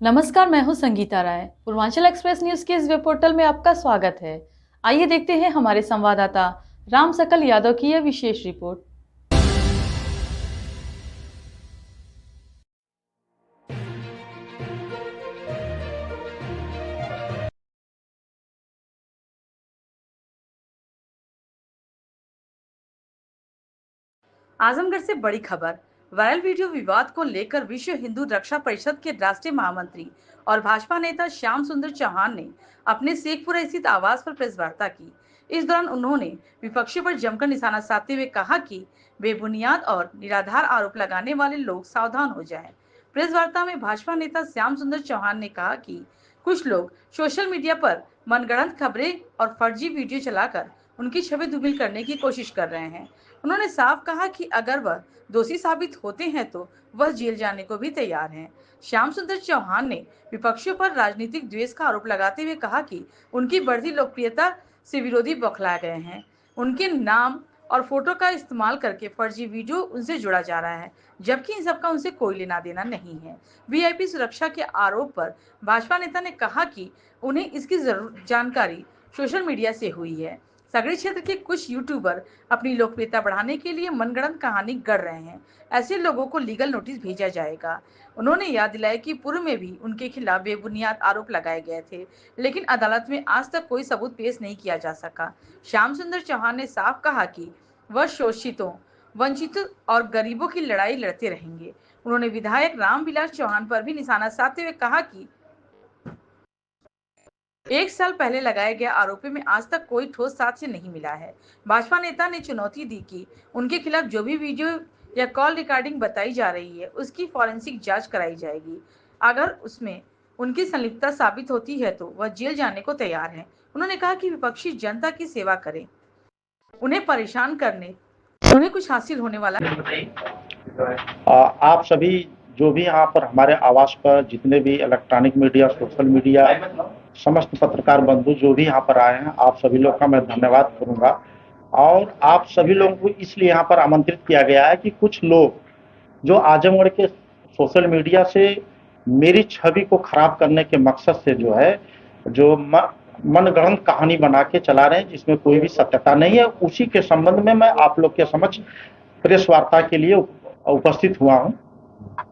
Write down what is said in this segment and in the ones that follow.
नमस्कार, मैं हूं संगीता राय। पूर्वांचल एक्सप्रेस न्यूज के इस वेब पोर्टल में आपका स्वागत है। आइए देखते हैं हमारे संवाददाता राम सकल यादव की यह विशेष रिपोर्ट। आजमगढ़ से बड़ी खबर। वायरल वीडियो विवाद को लेकर विश्व हिंदू रक्षा परिषद के राष्ट्रीय महामंत्री और भाजपा नेता श्याम सुंदर चौहान ने अपने शेखपुरा स्थित आवास पर प्रेस वार्ता की। इस दौरान उन्होंने विपक्षियों पर जमकर निशाना साधते हुए कहा कि बेबुनियाद और निराधार आरोप लगाने वाले लोग सावधान हो जाएं। प्रेस वार्ता में भाजपा नेता श्याम सुंदर चौहान ने कहा कि कुछ लोग सोशल मीडिया पर मनगढ़ंत खबरें और फर्जी वीडियो चलाकर उनकी छवि धूमिल करने की कोशिश कर रहे हैं। उन्होंने साफ कहा कि अगर वह दोषी साबित होते हैं तो वह जेल जाने को भी तैयार हैं। श्याम सुंदर चौहान ने विपक्षियों पर राजनीतिक द्वेष का आरोप लगाते हुए कहा कि उनकी बढ़ती लोकप्रियता से विरोधी बौखला गए हैं। उनके नाम और फोटो का इस्तेमाल करके फर्जी वीडियो उनसे जोड़ा जा रहा है, जबकि इन सबका उनसे कोई लेना देना नहीं है। वीआईपी सुरक्षा के आरोप पर भाजपा नेता ने कहा कि उन्हें इसकी जानकारी सोशल मीडिया से हुई है। सगड़ी क्षेत्र के कुछ यूट्यूबर अपनी लोकप्रियता बढ़ाने के लिए मनगढ़ंत कहानी गढ़ रहे हैं। ऐसे लोगों को लीगल नोटिस भेजा जाएगा। उन्होंने याद दिलाया कि पूर्व में भी उनके खिलाफ बेबुनियाद आरोप लगाए गए थे, लेकिन अदालत में आज तक कोई सबूत पेश नहीं किया जा सका। श्याम सुंदर चौहान ने साफ कहा कि वह शोषितों, वंचितों और गरीबों की लड़ाई लड़ते रहेंगे। उन्होंने विधायक रामविलास चौहान पर भी निशाना साधते हुए कहा कि 1 साल पहले लगाए गए आरोपों में आज तक कोई ठोस साक्ष्य नहीं मिला है। भाजपा नेता ने चुनौती दी कि उनके खिलाफ जो भी वीडियो या कॉल रिकॉर्डिंग बताई जा रही है उसकी फॉरेंसिक जांच कराई जाएगी। अगर उसमें उनकी संलिप्तता साबित होती है तो वह जेल जाने को तैयार हैं। उन्होंने कहा कि विपक्षी जनता की सेवा करें, उन्हें परेशान करने उन्हें कुछ हासिल होने वाला। आप सभी जो भी यहाँ पर हमारे आवास पर जितने भी इलेक्ट्रॉनिक मीडिया, सोशल मीडिया, समस्त पत्रकार बंधु जो भी यहाँ पर आए हैं, आप सभी लोग का मैं धन्यवाद करूंगा। और आप सभी लोगों को इसलिए यहाँ पर आमंत्रित किया गया है कि कुछ लोग जो आजमगढ़ के सोशल मीडिया से मेरी छवि को खराब करने के मकसद से जो है जो मनगढ़ंत कहानी बना के चला रहे हैं, जिसमें कोई भी सत्यता नहीं है, उसी के संबंध में मैं आप लोग के समक्ष प्रेस वार्ता के लिए उपस्थित हुआ हूँ।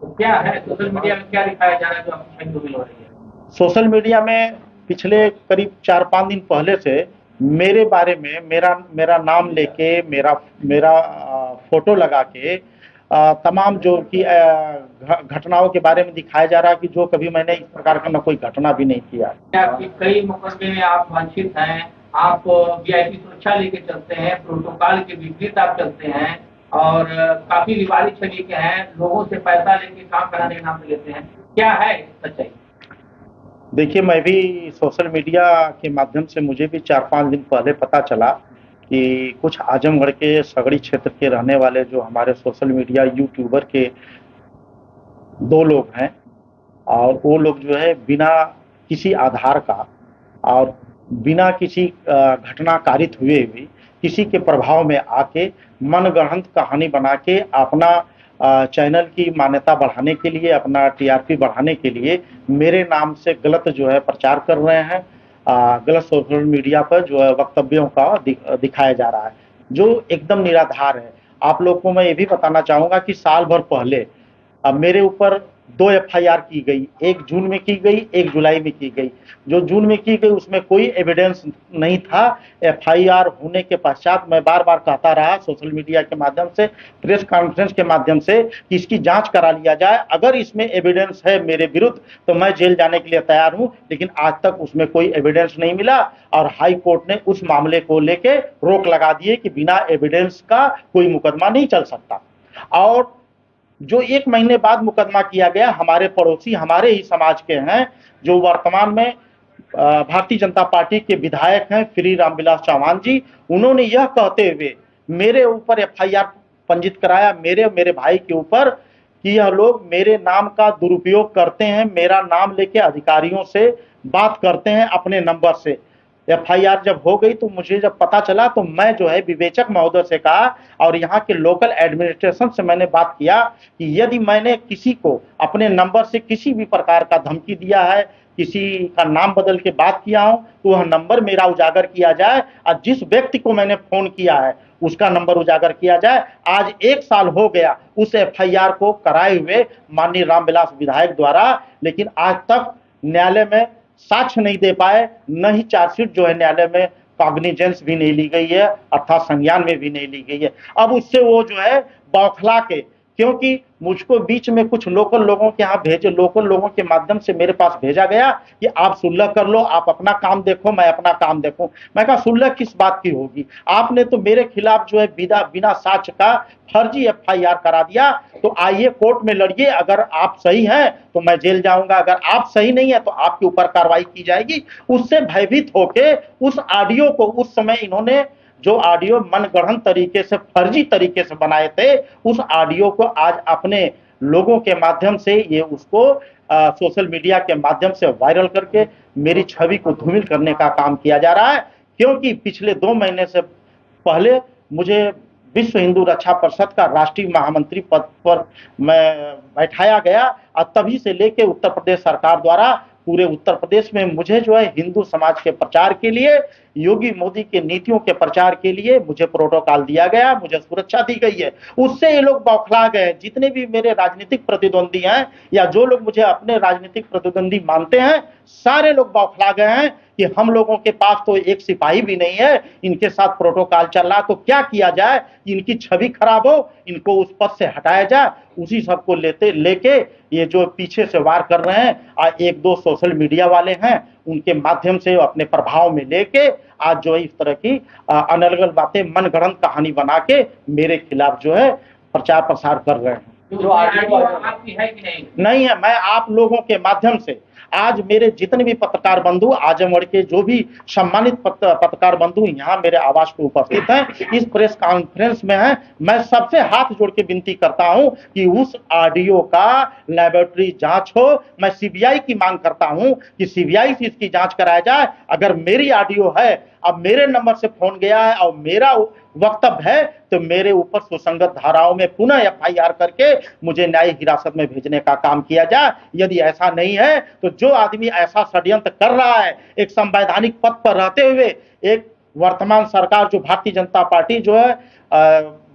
तो क्या है सोशल मीडिया में क्या दिखाया जा रहा है जो आपकी छवि धूमिल हो रही है? सोशल मीडिया में पिछले करीब 4-5 दिन पहले से मेरे बारे में मेरा नाम लेके मेरा फोटो लगा के तमाम जो कि घटनाओं के बारे में दिखाया जा रहा है कि जो कभी मैंने इस प्रकार का न कोई घटना भी नहीं किया। आपकी कई मुकदमे में आप वंचित हैं, आप वीआईपी सुरक्षा लेके चलते हैं, प्रोटोकॉल के विपरीत आप चलते हैं और काफी विवादित छवि के हैं, लोगों से पैसा लेके काम कराने के नाम पे लेते हैं, क्या है सच्चाई? देखिए, मैं भी सोशल मीडिया के माध्यम से मुझे भी 4-5 दिन पहले पता चला कि कुछ आजमगढ़ के सगड़ी क्षेत्र के रहने वाले जो हमारे सोशल मीडिया यूट्यूबर के 2 लोग हैं, और वो लोग जो है बिना किसी आधार का और बिना किसी घटना कारित हुए भी किसी के प्रभाव में आके मनगढ़ंत कहानी बना के अपना चैनल की मान्यता बढ़ाने के लिए, अपना टीआरपी बढ़ाने के लिए मेरे नाम से गलत जो है प्रचार कर रहे हैं। गलत सोशल मीडिया पर जो है वक्तव्यों का दिखाया जा रहा है, जो एकदम निराधार है। आप लोग को मैं ये भी बताना चाहूँगा कि साल भर पहले मेरे ऊपर 2 एफआईआर की गई, एक जून में की गई, एक जुलाई में की गई। जो जून में की गई उसमें कोई एविडेंस नहीं था। एफआईआर होने के पश्चात मैं बार-बार कहता रहा सोशल मीडिया के माध्यम से, प्रेस कॉन्फ्रेंस के माध्यम से कि इसकी जांच करा लिया जाए। अगर इसमें एविडेंस है मेरे विरुद्ध तो मैं जेल जाने के लिए तैयार हूं, लेकिन आज तक उसमें कोई एविडेंस नहीं मिला और हाई कोर्ट ने उस मामले को लेके रोक लगा दिए कि बिना एविडेंस का कोई मुकदमा नहीं चल सकता। और जो 1 महीने बाद मुकदमा किया गया, हमारे पड़ोसी हमारे ही समाज के हैं, जो वर्तमान में भारतीय जनता पार्टी के विधायक हैं श्री रामविलास चौहान जी, उन्होंने यह कहते हुए मेरे ऊपर एफआईआर पंजीत कराया, मेरे भाई के ऊपर, कि यह लोग मेरे नाम का दुरुपयोग करते हैं, मेरा नाम लेके अधिकारियों से बात करते हैं अपने नंबर से। एफआईआर जब हो गई तो मुझे जब पता चला तो मैं जो है विवेचक महोदय से कहा और यहाँ के लोकल एडमिनिस्ट्रेशन से मैंने बात किया कि यदि मैंने किसी को अपने नंबर से किसी भी प्रकार का धमकी दिया है, किसी का नाम बदल के बात किया हूं, तो वह नंबर मेरा उजागर किया जाए और जिस व्यक्ति को मैंने फोन किया है उसका नंबर उजागर किया जाए। आज 1 साल हो गया उस एफआईआर को कराए हुए माननीय रामविलास विधायक द्वारा, लेकिन आज तक न्यायालय में साक्ष्य नहीं दे पाए, न ही चार्जशीट जो है न्यायालय में कॉग्निजेंस भी नहीं ली गई है, अर्थात संज्ञान में भी नहीं ली गई है। अब उससे वो जो है बौखला के, क्योंकि मुझको बीच में कुछ लोकल लोगों के यहाँ भेजे, लोकल लोगों के माध्यम से मेरे पास भेजा गया कि आप सुलह कर लो, आप अपना काम देखो, मैं अपना काम देखूं। मैं कहा सुलह किस बात की होगी, आपने तो मेरे खिलाफ जो है बिना साक्ष्य का फर्जी एफआईआर करा दिया, तो आइए कोर्ट में लड़िए, अगर आप सही हैं तो मैं जेल जाऊंगा, अगर आप सही नहीं है तो आपके ऊपर कार्रवाई की जाएगी। उससे भयभीत होके उस ऑडियो को, उस समय इन्होंने जो ऑडियो मनगढ़ंत तरीके से, फर्जी तरीके से बनाए थे, उस ऑडियो को आज अपने लोगों के माध्यम से ये उसको सोशल मीडिया के माध्यम से वायरल करके मेरी छवि को धूमिल करने का काम किया जा रहा है। क्योंकि पिछले 2 महीने से पहले मुझे विश्व हिंदू रक्षा परिषद का राष्ट्रीय महामंत्री पद पर मैं बैठाया गया और तभी से लेके उत्तर प्रदेश सरकार द्वारा पूरे उत्तर प्रदेश में मुझे जो है हिंदू समाज के प्रचार के लिए, योगी मोदी के नीतियों के प्रचार के लिए मुझे प्रोटोकॉल दिया गया, मुझे सुरक्षा दी गई है। उससे ये लोग बौखला गए, जितने भी मेरे राजनीतिक प्रतिद्वंदी हैं या जो लोग मुझे अपने राजनीतिक प्रतिद्वंदी मानते हैं, सारे लोग बौखला गए हैं कि हम लोगों के पास तो एक सिपाही भी नहीं है, इनके साथ प्रोटोकॉल चल रहा, तो क्या किया जाए, इनकी छवि खराब हो, इनको उस पद से हटाया जाए। उसी सबको लेके ये जो पीछे से वार कर रहे हैं, और 1-2 सोशल मीडिया वाले हैं, उनके माध्यम से अपने प्रभाव में लेके आज जो है इस तरह की अनर्गल बातें, मनगढ़ंत कहानी बना के मेरे खिलाफ जो है प्रचार प्रसार कर रहे हैं। जो आपकी है कि नहीं? नहीं है। मैं आप लोगों के माध्यम से आज मेरे जितने भी पत्रकार बंधु, आजमगढ़ के जो भी सम्मानित पत्रकार बंधु यहाँ मेरे आवास पे उपस्थित हैं, इस प्रेस कॉन्फ्रेंस में हैं, मैं सबसे हाथ जोड़ के विनती करता हूं कि उस ऑडियो का लैबोरेटरी जांच हो। मैं सीबीआई की मांग करता हूं कि सीबीआई से इसकी जांच कराया जाए। अगर मेरी ऑडियो है, अब मेरे नंबर से फोन गया है और मेरा वक्तव्य है, तो मेरे ऊपर सुसंगत धाराओं में पुनः एफआईआर करके मुझे न्यायिक हिरासत में भेजने का काम किया जाए। यदि ऐसा नहीं है तो जो आदमी ऐसा षड्यंत्र कर रहा है, एक संवैधानिक पद पर रहते हुए, एक वर्तमान सरकार जो भारतीय जनता पार्टी जो है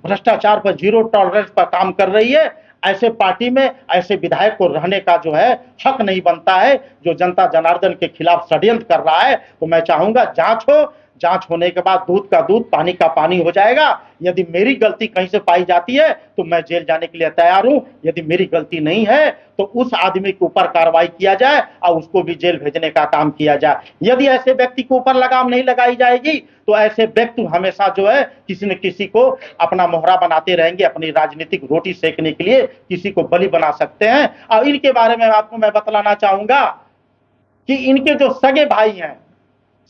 भ्रष्टाचार पर जीरो टॉलरेंस पर काम कर रही है, ऐसे पार्टी में ऐसे विधायक को रहने का जो है हक नहीं बनता है। जो जनता जनार्दन के खिलाफ षड्यंत्र कर रहा है, तो मैं चाहूंगा जांच हो, जांच होने के बाद दूध का दूध पानी का पानी हो जाएगा। यदि मेरी गलती कहीं से पाई जाती है तो मैं जेल जाने के लिए तैयार हूं। यदि मेरी गलती नहीं है तो उस आदमी के ऊपर कार्रवाई किया जाए और उसको भी जेल भेजने का काम किया जाए। यदि ऐसे व्यक्ति के ऊपर लगाम नहीं लगाई जाएगी तो ऐसे व्यक्ति हमेशा जो है किसी न किसी को अपना मोहरा बनाते रहेंगे, अपनी राजनीतिक रोटी सेकने के लिए किसी को बलि बना सकते हैं। और इनके बारे में आपको मैं बतलाना चाहूंगा कि इनके जो सगे भाई हैं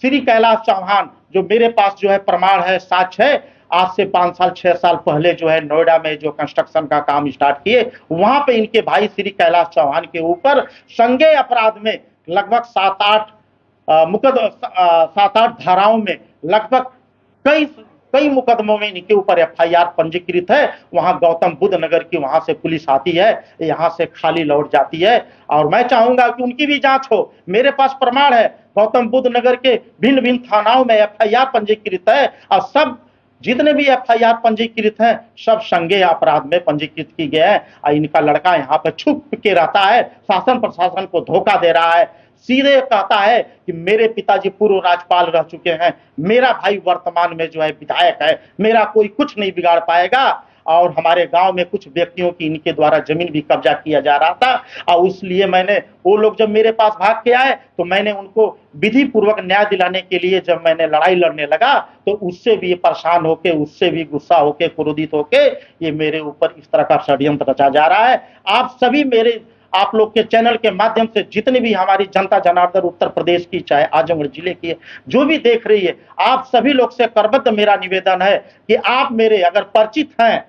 श्री कैलाश चौहान, जो मेरे पास जो है प्रमाण है, साक्ष्य है, आज से 5 साल 6 साल पहले जो है नोएडा में जो कंस्ट्रक्शन का काम स्टार्ट किए, वहां पे इनके भाई श्री कैलाश चौहान के ऊपर संज्ञेय अपराध में लगभग 7-8 धाराओं में लगभग कई मुकदमों में इनके ऊपर एफआईआर पंजीकृत है। वहां गौतम बुद्ध नगर की वहां से पुलिस आती है, यहां से खाली लौट जाती है। और मैं चाहूंगा कि उनकी भी जांच हो। मेरे पास प्रमाण है, गौतम बुद्ध नगर के भिन्न भिन्न थानाओं में एफआईआर पंजीकृत है और सब जितने भी एफआईआर पंजीकृत हैं सब संज्ञेय अपराध में पंजीकृत की गए हैं। और इनका लड़का यहाँ पे छुप के रहता है, शासन प्रशासन को धोखा दे रहा है, सीधे कहता है कि मेरे पिताजी पूर्व राज्यपाल रह चुके हैं, मेरा भाई वर्तमान में जो है विधायक है, मेरा कोई कुछ नहीं बिगाड़ पाएगा। और हमारे गांव में कुछ व्यक्तियों की इनके द्वारा जमीन भी कब्जा किया जा रहा था और इसलिए मैंने, वो लोग जब मेरे पास भाग के आए तो मैंने उनको विधि पूर्वक न्याय दिलाने के लिए जब मैंने लड़ाई लड़ने लगा तो उससे भी परेशान होके, उससे भी गुस्सा होके, क्रोधित होके ये मेरे ऊपर इस तरह का षड्यंत्र रचा जा रहा है। आप सभी आप लोग के चैनल के माध्यम से जितनी भी हमारी जनता जनार्दन उत्तर प्रदेश की, चाहे आजमगढ़ जिले की है, जो भी देख रही है, आप सभी लोग से करबद्ध मेरा निवेदन है कि आप मेरे अगर परिचित हैं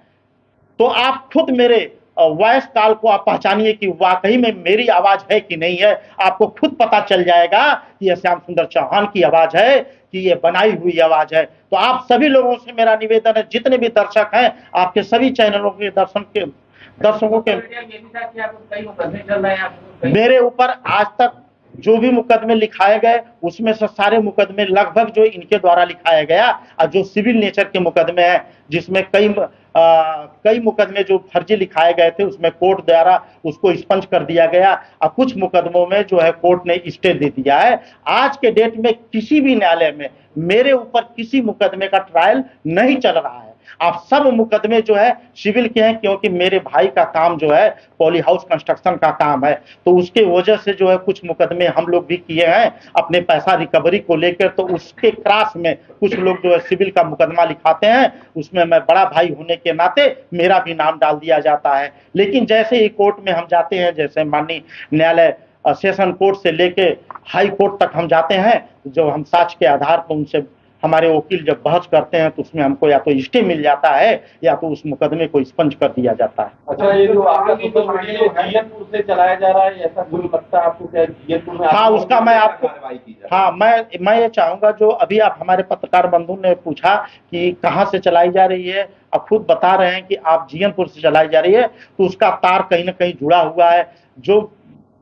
तो आप खुद मेरे वॉइस कॉल को आप पहचानिए कि वाकई में मेरी आवाज है कि नहीं है। आपको खुद पता चल जाएगा कि यह श्याम सुंदर चौहान की आवाज है कि ये बनाई हुई आवाज है। तो आप सभी लोगों से मेरा निवेदन है, जितने भी दर्शक हैं, आपके सभी चैनलों के दर्शकों के मेरे ऊपर आज तक जो भी मुकदमे लिखाए गए उसमें से सारे मुकदमे लगभग जो इनके द्वारा लिखाया गया, और जो सिविल नेचर के मुकदमे हैं जिसमें कई मुकदमे जो फर्जी लिखाए गए थे उसमें कोर्ट द्वारा उसको स्पंज कर दिया गया, और कुछ मुकदमों में जो है कोर्ट ने स्टे दे दिया है। आज के डेट में किसी भी न्यायालय में मेरे ऊपर किसी मुकदमे का ट्रायल नहीं चल रहा है। आप सब मुकदमे जो है सिविल के हैं, क्योंकि मेरे भाई का काम जो है पॉली हाउस कंस्ट्रक्शन का काम है, तो उसके वजह से जो है कुछ मुकदमे हम लोग भी किए हैं अपने पैसा रिकवरी को लेकर। तो उसके क्रास में कुछ लोग जो है सिविल का मुकदमा लिखाते हैं, उसमें मैं बड़ा भाई होने के नाते मेरा भी नाम डाल दिया जाता है। लेकिन जैसे ही कोर्ट में हम जाते हैं, जैसे माननीय न्यायालय सेशन कोर्ट से लेके हाई कोर्ट तक हम जाते हैं, जो हम साक्ष्य के आधार पर उनसे हमारे वकील जब बहस करते हैं तो उसमें हमको या तो स्टे मिल जाता है या तो उस मुकदमे को स्पंज कर दिया जाता है। अच्छा, ये जो आपका सोशल मीडिया जियनपुर से चलाया जा रहा है, ऐसा जो लगता है आपको क्या जियनपुर में? हाँ, उसका मैं आपको मैं ये चाहूंगा, जो अभी आप हमारे पत्रकार बंधु ने पूछा कि कहाँ से चलाई जा रही है, आप खुद बता रहे हैं कि आप जियनपुर से चलाई जा रही है, तो उसका तार कहीं ना कहीं जुड़ा हुआ है। जो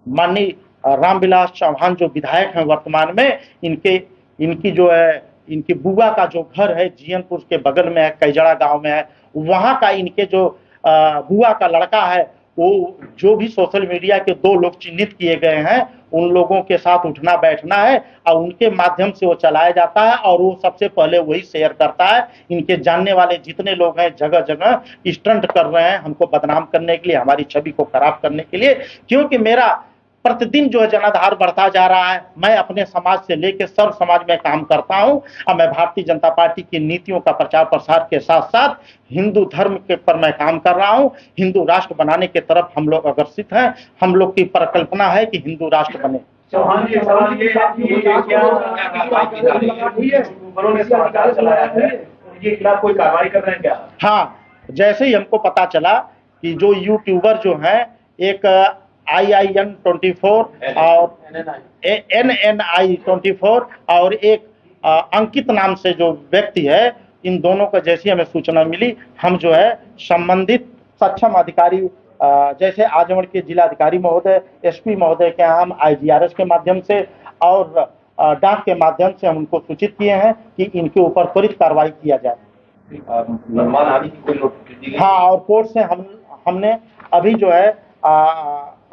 माननीय रामविलास चौहान जो विधायक हैं वर्तमान में, इनकी जो है इनकी बुआ का जो घर है जियनपुर के बगल में है, कैजड़ा गांव में है, वहां का इनके जो बुआ का लड़का है, वो जो भी सोशल मीडिया के 2 लोग चिन्हित किए गए हैं, उन लोगों के साथ उठना बैठना है और उनके माध्यम से वो चलाया जाता है, और वो सबसे पहले वही शेयर करता है। इनके जानने वाले जितने लोग हैं जगह जगह स्टंट कर रहे हैं हमको बदनाम करने के लिए, हमारी छवि को खराब करने के लिए, क्योंकि मेरा प्रतिदिन जो है जनाधार बढ़ता जा रहा है। मैं अपने समाज से लेकर सर्व समाज में काम करता हूं, और मैं भारतीय जनता पार्टी की नीतियों का प्रचार प्रसार के साथ साथ हिंदू धर्म के पर मैं काम कर रहा हूं। हिंदू राष्ट्र बनाने की तरफ हम लोग अग्रसित हैं। हम लोग की परिकल्पना है कि हिंदू राष्ट्र बने। चौहान जी, सवाल ये है कि ये क्या उनके खिलाफ कोई कार्रवाई कर रहे हैं क्या? हाँ, जैसे ही हमको पता चला कि जो यूट्यूबर जो है, एक IIN 24 और NNI 24 और एक अंकित नाम से जो व्यक्ति है, इन दोनों का जैसी हमें सूचना मिली, हम जो है संबंधित सक्षम अधिकारी जैसे आजमगढ़ के जिलाधिकारी महोदय, SP महोदय के यहाँ हम IGRS के माध्यम से और डाक के माध्यम से हम उनको सूचित किए हैं कि इनके ऊपर त्वरित कार्रवाई किया जाए। हाँ, और कोर्ट से हमने अभी जो है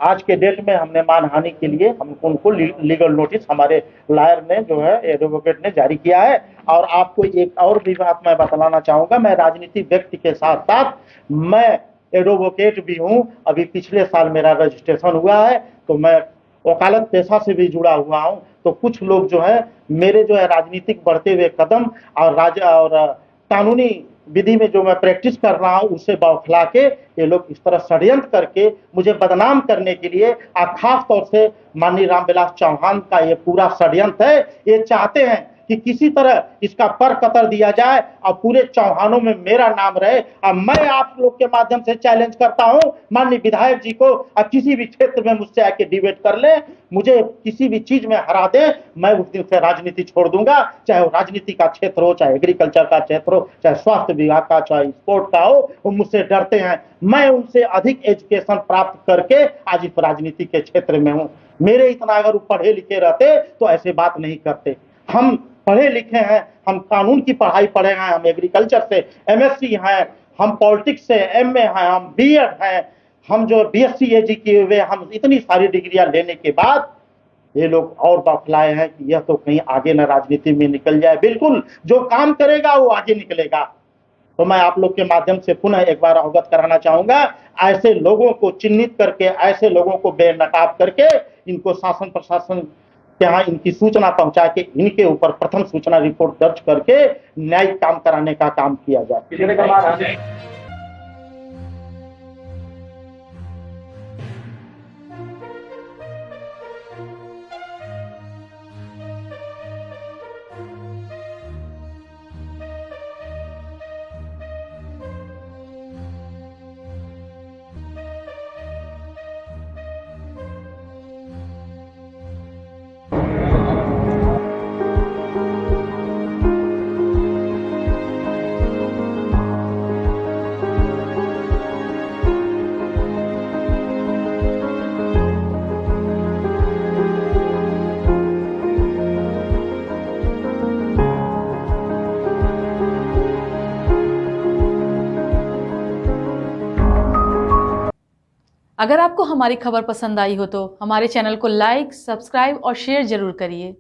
आज के डेट में हमने मानहानि के लिए उनको लीगल नोटिस हमारे लॉयर ने जो है एडवोकेट ने जारी किया है। और आपको एक और भी बात मैं बतलाना चाहूंगा, मैं राजनीतिक व्यक्ति के साथ साथ मैं एडवोकेट भी हूं। अभी पिछले साल मेरा रजिस्ट्रेशन हुआ है, तो मैं वकालत पेशा से भी जुड़ा हुआ हूं। तो कुछ लोग जो है मेरे जो है राजनीतिक बढ़ते हुए कदम और कानूनी विधि में जो मैं प्रैक्टिस कर रहा हूं उससे बौखला के ये लोग इस तरह षड्यंत्र करके मुझे बदनाम करने के लिए, खास तौर से माननीय रामविलास चौहान का ये पूरा षड्यंत्र है। ये चाहते हैं कि किसी तरह इसका पर कतर दिया जाए और पूरे चौहानों में मेरा नाम रहे। और मैं आप लोग के माध्यम से चैलेंज करता हूं माननीय विधायक जी को, और किसी भी क्षेत्र में मुझसे आके डिबेट कर ले, मुझे किसी भी चीज में हरा दे, मैं उस दिन से राजनीति छोड़ दूंगा। चाहे वो राजनीति का क्षेत्र हो, चाहे एग्रीकल्चर का क्षेत्र हो, चाहे स्वास्थ्य विभाग का, चाहे स्पोर्ट का हो, वो मुझसे डरते हैं। मैं उनसे अधिक एजुकेशन प्राप्त करके आज इस राजनीति के क्षेत्र में हूँ। मेरे इतना अगर पढ़े लिखे रहते तो ऐसे बात नहीं करते। हम पढ़े लिखे हैं, हम कानून की पढ़ाई पढ़े हैं, हम एग्रीकल्चर से MSc हैं, हम पॉलिटिक्स से MA हैं, हम B.Ed हैं, हम जो BSc AG किए हुए, हम इतनी सारी डिग्रियां लेने के बाद ये लोग और बौखलाए हैं कि यह तो कहीं आगे न राजनीति में निकल जाए। बिल्कुल, जो काम करेगा वो आगे निकलेगा। तो मैं आप लोग के माध्यम से पुनः एक बार अवगत कराना चाहूंगा, ऐसे लोगों को चिन्हित करके, ऐसे लोगों को बेनकाब करके, इनको शासन प्रशासन के यहाँ इनकी सूचना पहुंचा के इनके ऊपर प्रथम सूचना रिपोर्ट दर्ज करके न्यायिक काम कराने का काम किया जाए। अगर आपको हमारी खबर पसंद आई हो तो हमारे चैनल को लाइक, सब्सक्राइब और शेयर जरूर करिए।